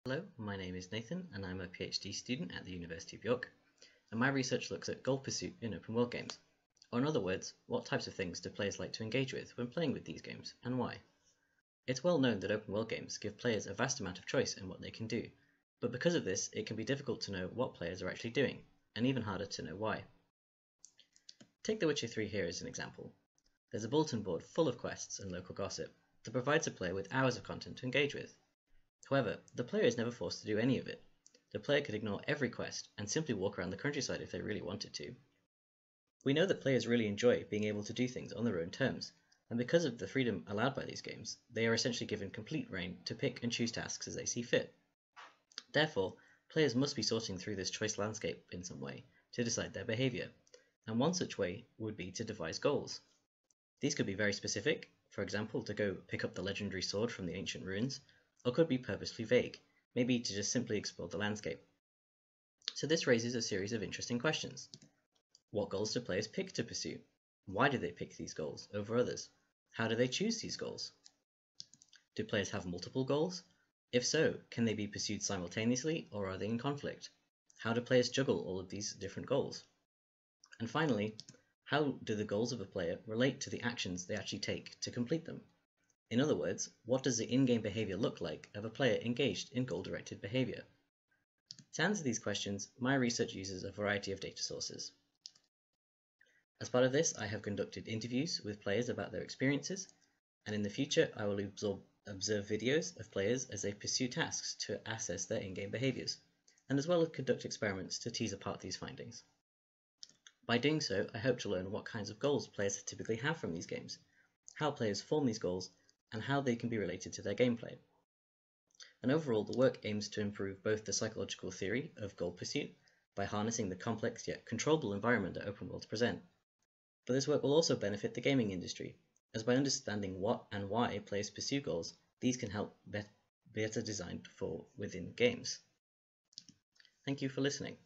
Hello, my name is Nathan and I'm a PhD student at the University of York, and my research looks at goal pursuit in open world games. Or in other words, what types of things do players like to engage with when playing with these games, and why? It's well known that open world games give players a vast amount of choice in what they can do, but because of this it can be difficult to know what players are actually doing, and even harder to know why. Take The Witcher 3 here as an example. There's a bulletin board full of quests and local gossip that provides a player with hours of content to engage with. However, the player is never forced to do any of it. The player could ignore every quest and simply walk around the countryside if they really wanted to. We know that players really enjoy being able to do things on their own terms, and because of the freedom allowed by these games, they are essentially given complete reign to pick and choose tasks as they see fit. Therefore, players must be sorting through this choice landscape in some way to decide their behaviour, and one such way would be to devise goals. These could be very specific, for example to go pick up the legendary sword from the ancient ruins, or could be purposely vague, maybe to just simply explore the landscape. So this raises a series of interesting questions. What goals do players pick to pursue? Why do they pick these goals over others? How do they choose these goals? Do players have multiple goals? If so, can they be pursued simultaneously or are they in conflict? How do players juggle all of these different goals? And finally, how do the goals of a player relate to the actions they actually take to complete them? In other words, what does the in-game behavior look like of a player engaged in goal-directed behavior? To answer these questions, my research uses a variety of data sources. As part of this, I have conducted interviews with players about their experiences, and in the future I will observe videos of players as they pursue tasks to assess their in-game behaviors, and as well as conduct experiments to tease apart these findings. By doing so, I hope to learn what kinds of goals players typically have from these games, how players form these goals, and how they can be related to their gameplay. And overall, the work aims to improve both the psychological theory of goal pursuit by harnessing the complex yet controllable environment that open worlds present. But this work will also benefit the gaming industry, as by understanding what and why players pursue goals, these can help better designed for within games. Thank you for listening.